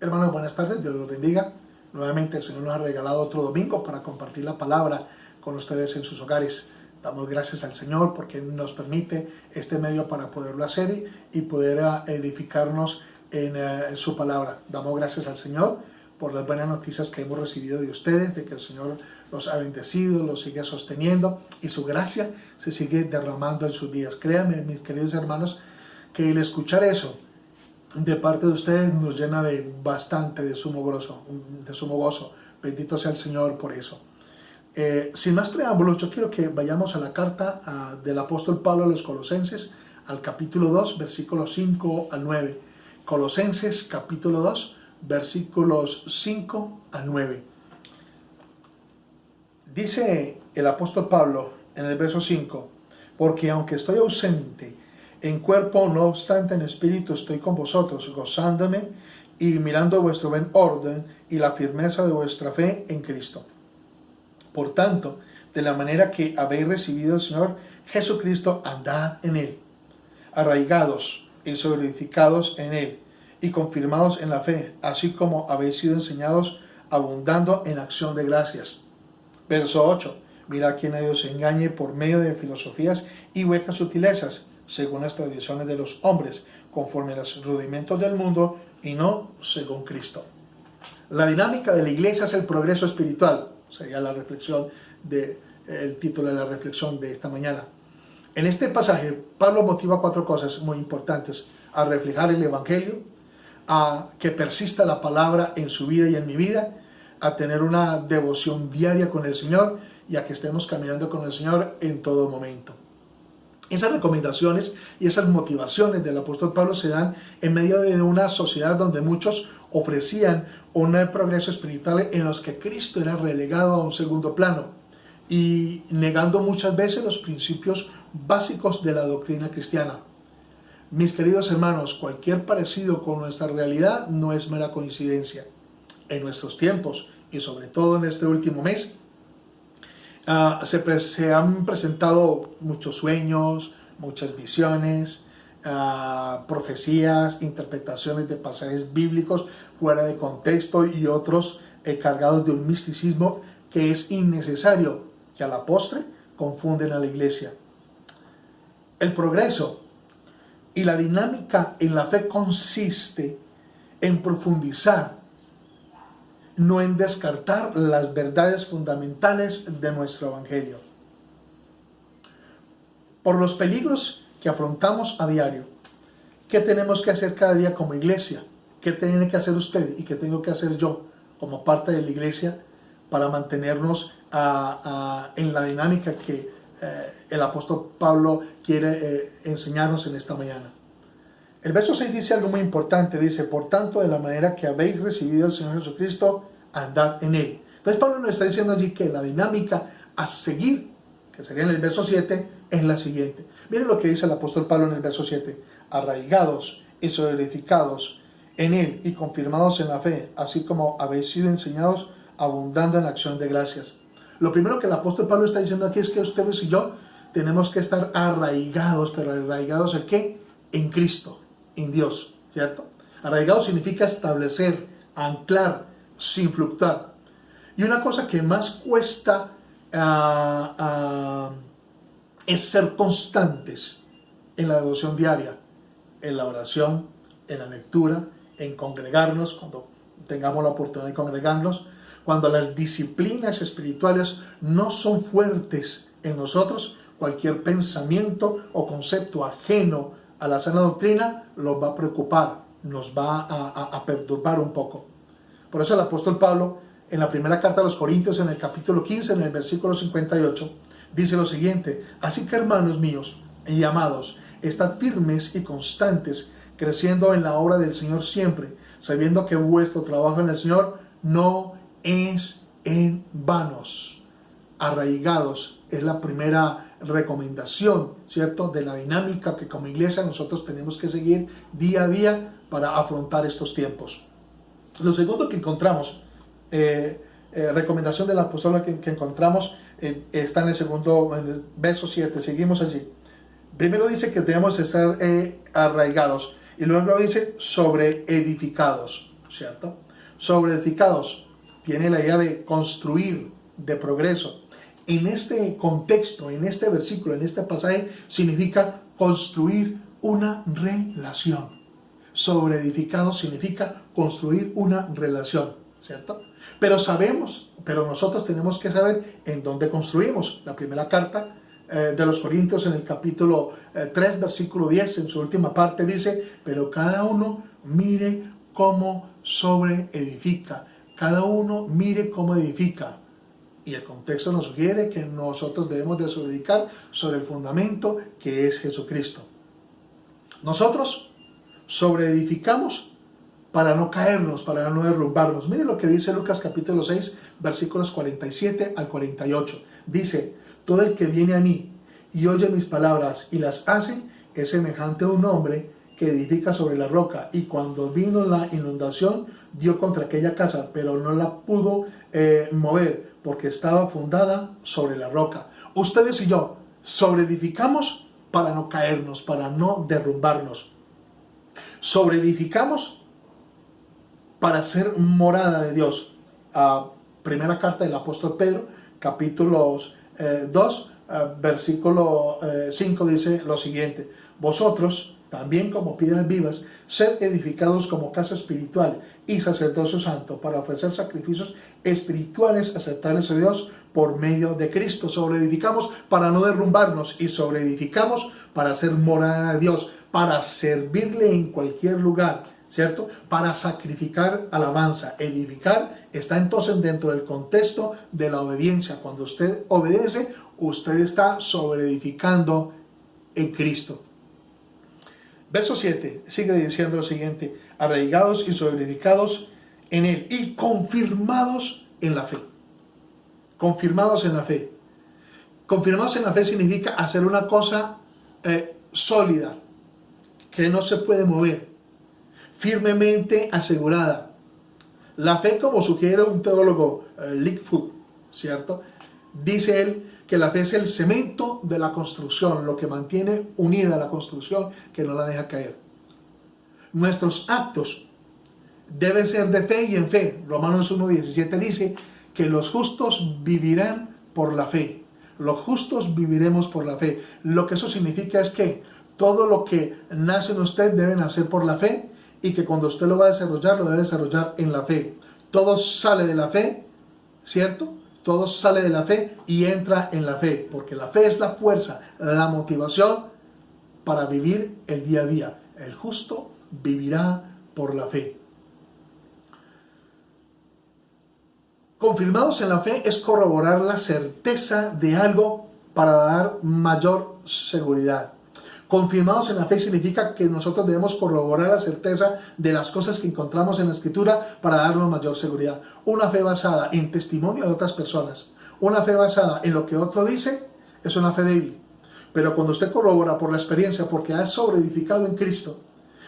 Hermanos, buenas tardes, Dios los bendiga. Nuevamente el Señor nos ha regalado otro domingo para compartir la palabra con ustedes en sus hogares. Damos gracias al Señor porque nos permite este medio para poderlo hacer y poder edificarnos en su palabra. Damos gracias al Señor por las buenas noticias que hemos recibido de ustedes, de que el Señor los ha bendecido, los sigue sosteniendo y su gracia se sigue derramando en sus vidas. Créanme, mis queridos hermanos, que el escuchar eso de parte de ustedes nos llena de bastante de sumo gozo. Bendito sea el Señor por eso. Sin más preámbulos, yo quiero que vayamos a la carta del apóstol Pablo a los Colosenses, al capítulo 2, versículos 5 al 9. Colosenses, capítulo 2, versículos 5 al 9. Dice el apóstol Pablo en el verso 5, porque aunque estoy ausente en cuerpo, no obstante en espíritu estoy con vosotros, gozándome y mirando vuestro buen orden y la firmeza de vuestra fe en Cristo. Por tanto, de la manera que habéis recibido al Señor Jesucristo, andad en Él, arraigados y solidificados en Él, y confirmados en la fe, así como habéis sido enseñados, abundando en acción de gracias. Verso 8. Mirad quién a Dios engañe por medio de filosofías y huecas sutilezas, según las tradiciones de los hombres, conforme a los rudimentos del mundo y no según Cristo. La dinámica de la iglesia es el progreso espiritual, sería la reflexión el título de la reflexión de esta mañana. En este pasaje, Pablo motiva 4 cosas muy importantes: a reflejar el evangelio, a que persista la palabra en su vida y en mi vida, a tener una devoción diaria con el Señor y a que estemos caminando con el Señor en todo momento. Esas recomendaciones y esas motivaciones del apóstol Pablo se dan en medio de una sociedad donde muchos ofrecían un progreso espiritual en los que Cristo era relegado a un segundo plano y negando muchas veces los principios básicos de la doctrina cristiana. Mis queridos hermanos, cualquier parecido con nuestra realidad no es mera coincidencia. En nuestros tiempos y sobre todo en este último mes, se han presentado muchos sueños, muchas visiones, profecías, interpretaciones de pasajes bíblicos fuera de contexto y otros cargados de un misticismo que es innecesario, que a la postre confunden a la iglesia. El progreso y la dinámica en la fe consiste en profundizar, no en descartar las verdades fundamentales de nuestro evangelio. Por los peligros que afrontamos a diario, ¿qué tenemos que hacer cada día como iglesia? ¿Qué tiene que hacer usted y qué tengo que hacer yo como parte de la iglesia para mantenernos en la dinámica que el apóstol Pablo quiere enseñarnos en esta mañana? El verso 6 dice algo muy importante, dice: por tanto, de la manera que habéis recibido al Señor Jesucristo, andad en Él. Entonces Pablo nos está diciendo allí que la dinámica a seguir, que sería en el verso 7, es la siguiente. Miren lo que dice el apóstol Pablo en el verso 7: arraigados y solidificados en Él y confirmados en la fe, así como habéis sido enseñados, abundando en la acción de gracias. Lo primero que el apóstol Pablo está diciendo aquí es que ustedes y yo tenemos que estar arraigados, pero arraigados ¿en qué? En Cristo, en Dios, ¿cierto? Arraigado significa establecer, anclar, sin fluctuar. Y una cosa que más cuesta es ser constantes en la devoción diaria, en la oración, en la lectura, en congregarnos, cuando tengamos la oportunidad de congregarnos, cuando las disciplinas espirituales no son fuertes en nosotros, cualquier pensamiento o concepto ajeno a la sana doctrina los va a preocupar, nos va a perturbar un poco. Por eso el apóstol Pablo, en la primera carta a los Corintios, en el capítulo 15, en el versículo 58, dice lo siguiente: así que, hermanos míos y amados, estad firmes y constantes, creciendo en la obra del Señor siempre, sabiendo que vuestro trabajo en el Señor no es en vanos. Arraigados es la primera recomendación, ¿cierto?, de la dinámica que como iglesia nosotros tenemos que seguir día a día para afrontar estos tiempos. Lo segundo que encontramos, recomendación del apóstol que encontramos, está en el verso 7, seguimos allí. Primero dice que debemos estar arraigados y luego dice sobre edificados. ¿cierto? Sobre edificados tiene la idea de construir, de progreso. En este contexto, en este versículo, en este pasaje, significa construir una relación. Sobre edificados significa construir una relación, ¿cierto? Pero nosotros tenemos que saber en dónde construimos. La primera carta de los Corintios, en el capítulo 3, versículo 10, en su última parte dice: pero cada uno mire cómo sobre edifica. Cada uno mire cómo edifica. Y el contexto nos sugiere que nosotros debemos de edificar sobre el fundamento que es Jesucristo. Nosotros sobreedificamos para no caernos, para no derrumbarnos. Mire lo que dice Lucas capítulo 6, versículos 47 al 48. Dice: todo el que viene a mí y oye mis palabras y las hace es semejante a un hombre que edifica sobre la roca, y cuando vino la inundación dio contra aquella casa, pero no la pudo mover, porque estaba fundada sobre la roca. Ustedes y yo sobreedificamos para no caernos, para no derrumbarnos. Sobreedificamos para ser morada de Dios. Primera carta del apóstol Pedro, capítulos 2, versículo 5 dice lo siguiente: vosotros también, como piedras vivas, sed edificados como casa espiritual y sacerdocio santo, para ofrecer sacrificios espirituales aceptables a Dios por medio de Cristo. Sobreedificamos para no derrumbarnos, y sobreedificamos para ser morada de Dios, para servirle en cualquier lugar, ¿cierto? Para sacrificar alabanza. Edificar está entonces dentro del contexto de la obediencia. Cuando usted obedece, usted está sobreedificando en Cristo. Verso 7 sigue diciendo lo siguiente: arraigados y sobreedificados en Él y confirmados en la fe. Confirmados en la fe. Confirmados en la fe significa hacer una cosa sólida, que no se puede mover, firmemente asegurada. La fe, como sugiere un teólogo, Lightfoot, ¿cierto? Dice él que la fe es el cemento de la construcción, lo que mantiene unida la construcción, que no la deja caer. Nuestros actos deben ser de fe y en fe. Romanos 1:17 dice que los justos vivirán por la fe. Los justos viviremos por la fe. Lo que eso significa es que todo lo que nace en usted debe nacer por la fe, y que cuando usted lo va a desarrollar, lo debe desarrollar en la fe. Todo sale de la fe, ¿cierto? Todo sale de la fe y entra en la fe, porque la fe es la fuerza, la motivación para vivir el día a día. El justo vivirá por la fe. Confirmados en la fe es corroborar la certeza de algo para dar mayor seguridad. Confirmados en la fe significa que nosotros debemos corroborar la certeza de las cosas que encontramos en la Escritura para darnos mayor seguridad. Una fe basada en testimonio de otras personas, una fe basada en lo que otro dice, es una fe débil. Pero cuando usted corrobora por la experiencia, porque ha sobreedificado en Cristo,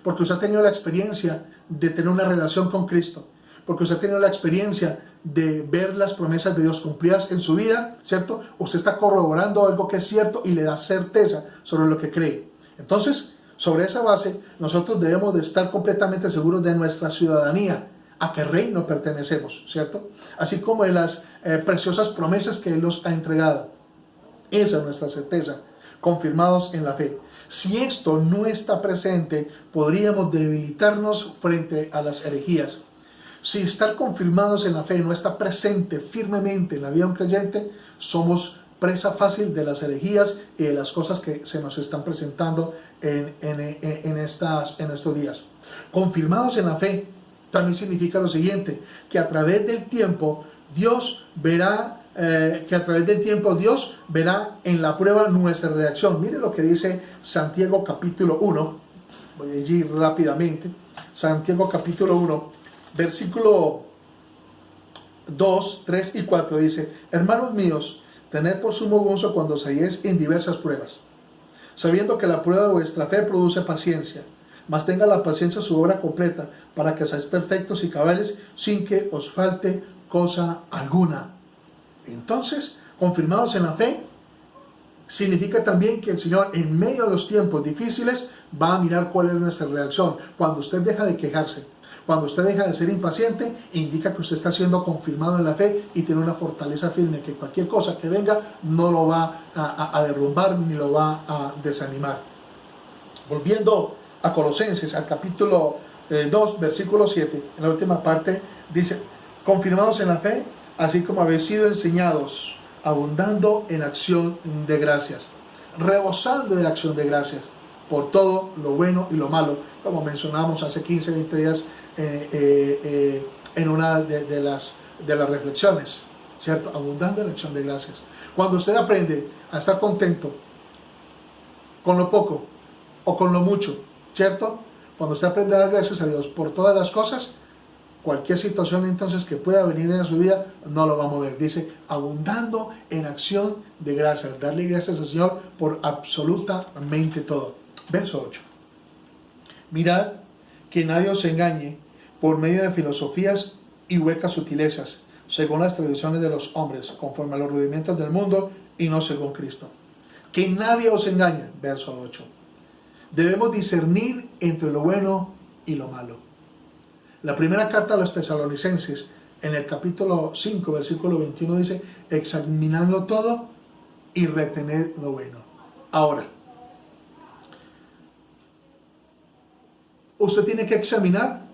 porque usted ha tenido la experiencia de tener una relación con Cristo, porque usted ha tenido la experiencia de ver las promesas de Dios cumplidas en su vida, ¿cierto? Usted está corroborando algo que es cierto y le da certeza sobre lo que cree. Entonces, sobre esa base, nosotros debemos de estar completamente seguros de nuestra ciudadanía, a qué reino pertenecemos, ¿cierto? Así como de las preciosas promesas que Él nos ha entregado. Esa es nuestra certeza, confirmados en la fe. Si esto no está presente, podríamos debilitarnos frente a las herejías. Si estar confirmados en la fe no está presente firmemente en la vida de un creyente, somos presa fácil de las herejías y de las cosas que se nos están presentando en estos días. Confirmados en la fe también significa lo siguiente: que a través del tiempo Dios verá en la prueba nuestra reacción. Mire lo que dice Santiago capítulo 1. Voy a ir rápidamente. Santiago capítulo 1, versículo 2, 3 y 4 dice: hermanos míos, tened por sumo gozo cuando os halléis en diversas pruebas, sabiendo que la prueba de vuestra fe produce paciencia. Mas tenga la paciencia su obra completa, para que seáis perfectos y cabales, sin que os falte cosa alguna. Entonces, confirmados en la fe, significa también que el Señor, en medio de los tiempos difíciles, va a mirar cuál es nuestra reacción. Cuando usted deja de quejarse, Cuando usted deja de ser impaciente, indica que usted está siendo confirmado en la fe y tiene una fortaleza firme, que cualquier cosa que venga no lo va a derrumbar ni lo va a desanimar. Volviendo a Colosenses, al capítulo 2, versículo 7, en la última parte dice: confirmados en la fe, así como habéis sido enseñados, abundando en acción de gracias, rebosando de acción de gracias, por todo lo bueno y lo malo, como mencionamos hace 15, 20 días en una de las reflexiones, ¿cierto? Abundando en acción de gracias. Cuando usted aprende a estar contento con lo poco o con lo mucho, ¿cierto? Cuando usted aprende a dar gracias a Dios por todas las cosas, cualquier situación entonces que pueda venir en su vida no lo va a mover. Dice, abundando en acción de gracias, darle gracias al Señor por absolutamente todo. Verso 8. Mirad que nadie os engañe por medio de filosofías y huecas sutilezas, según las tradiciones de los hombres, conforme a los rudimentos del mundo y no según Cristo. Que nadie os engañe. Verso 8. Debemos discernir entre lo bueno y lo malo. La primera carta a los tesalonicenses, en el capítulo 5, versículo 21, dice: examinadlo todo y retened lo bueno. Ahora, usted tiene que examinar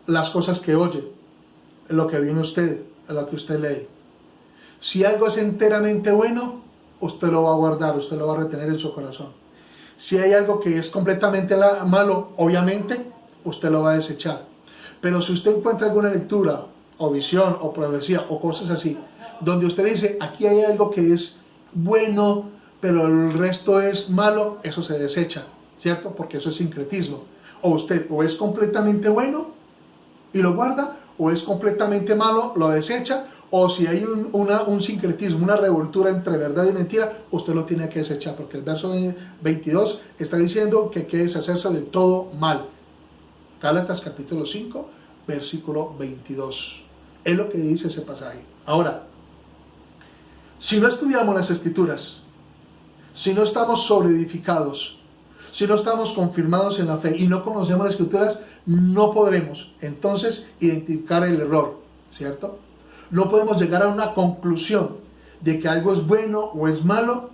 las cosas que oye, lo que viene usted, lo que usted lee. Si algo es enteramente bueno, usted lo va a guardar, usted lo va a retener en su corazón. Si hay algo que es completamente malo, obviamente, usted lo va a desechar. Pero si usted encuentra alguna lectura, o visión, o profecía, o cosas así, donde usted dice, aquí hay algo que es bueno, pero el resto es malo, eso se desecha, ¿cierto? Porque eso es sincretismo. O usted o es completamente bueno y lo guarda, o es completamente malo, lo desecha, o si hay un sincretismo, una revoltura entre verdad y mentira, usted lo tiene que desechar, porque el verso 22 está diciendo que hay que deshacerse de todo mal. Gálatas capítulo 5, versículo 22. Es lo que dice ese pasaje. Ahora, si no estudiamos las Escrituras, si no estamos sobreedificados, si no estamos confirmados en la fe y no conocemos las Escrituras, no podremos entonces identificar el error, ¿cierto? No podemos llegar a una conclusión de que algo es bueno o es malo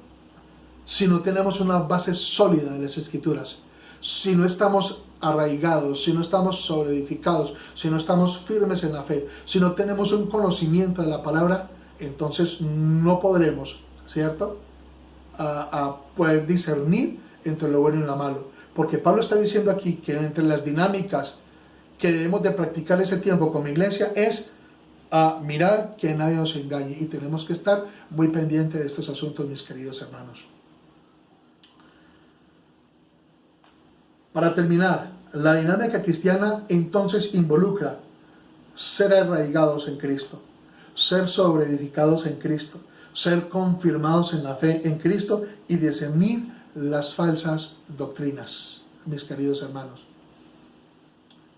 si no tenemos una base sólida en las Escrituras, si no estamos arraigados, si no estamos sobreedificados, si no estamos firmes en la fe, si no tenemos un conocimiento de la palabra, entonces no podremos, ¿cierto?, a poder discernir entre lo bueno y lo malo. Porque Pablo está diciendo aquí que entre las dinámicas que debemos de practicar ese tiempo como iglesia es a mirar que nadie nos engañe, y tenemos que estar muy pendientes de estos asuntos, mis queridos hermanos. Para terminar, la dinámica cristiana entonces involucra ser arraigados en Cristo, ser sobreedificados en Cristo, ser confirmados en la fe en Cristo y discernir las falsas doctrinas, mis queridos hermanos.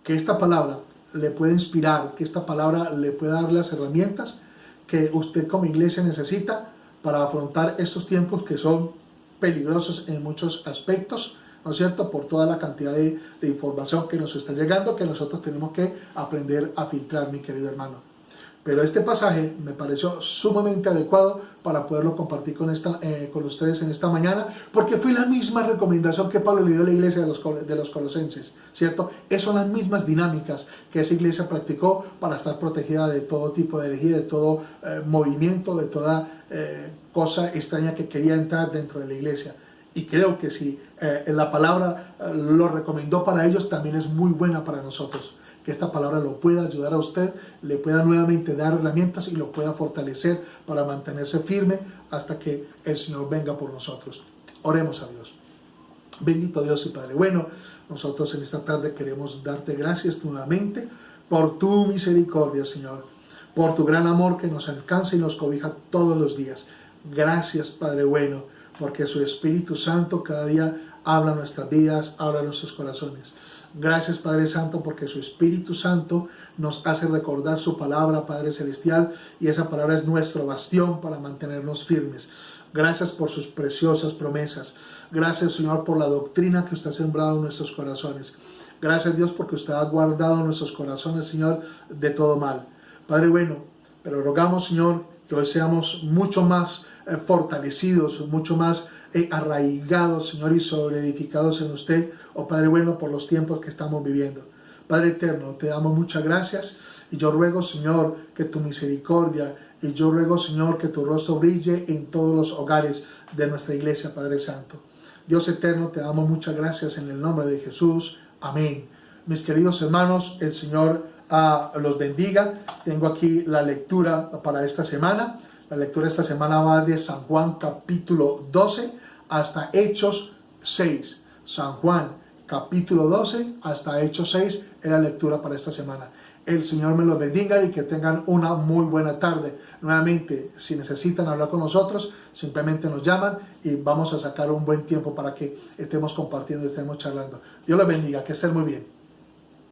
Que esta palabra le pueda inspirar, que esta palabra le pueda dar las herramientas que usted como iglesia necesita para afrontar estos tiempos que son peligrosos en muchos aspectos, ¿no es cierto?, por toda la cantidad de información que nos está llegando, que nosotros tenemos que aprender a filtrar, mi querido hermano. Pero este pasaje me pareció sumamente adecuado para poderlo compartir con ustedes en esta mañana, porque fue la misma recomendación que Pablo le dio a la iglesia de los Colosenses, ¿cierto? Esas son las mismas dinámicas que esa iglesia practicó para estar protegida de todo tipo de herejía, de todo movimiento, de toda cosa extraña que quería entrar dentro de la iglesia. Y creo que si la palabra lo recomendó para ellos, también es muy buena para nosotros. Que esta palabra lo pueda ayudar a usted, le pueda nuevamente dar herramientas y lo pueda fortalecer para mantenerse firme hasta que el Señor venga por nosotros. Oremos a Dios. Bendito Dios y Padre bueno, nosotros en esta tarde queremos darte gracias nuevamente por tu misericordia, Señor, por tu gran amor que nos alcanza y nos cobija todos los días. Gracias, Padre bueno, porque su Espíritu Santo cada día habla a nuestras vidas, habla a nuestros corazones. Gracias, Padre Santo, porque su Espíritu Santo nos hace recordar su palabra, Padre Celestial, y esa palabra es nuestro bastión para mantenernos firmes. Gracias por sus preciosas promesas. Gracias, Señor, por la doctrina que usted ha sembrado en nuestros corazones. Gracias, Dios, porque usted ha guardado nuestros corazones, Señor, de todo mal. Padre bueno, pero rogamos, Señor, que hoy seamos mucho más fortalecidos, mucho más arraigados, Señor, y sobreedificados en usted, oh Padre bueno, por los tiempos que estamos viviendo. Padre eterno, te damos muchas gracias y yo ruego, Señor, que tu misericordia, y yo ruego, Señor, que tu rostro brille en todos los hogares de nuestra iglesia, Padre Santo. Dios eterno, te damos muchas gracias en el nombre de Jesús. Amén. Mis queridos hermanos, el Señor los bendiga. Tengo aquí la lectura para esta semana. La lectura esta semana va de San Juan capítulo 12 hasta Hechos 6. San Juan capítulo 12 hasta Hechos 6 es la lectura para esta semana. El Señor me los bendiga y que tengan una muy buena tarde. Nuevamente, si necesitan hablar con nosotros, simplemente nos llaman y vamos a sacar un buen tiempo para que estemos compartiendo y estemos charlando. Dios los bendiga, que estén muy bien.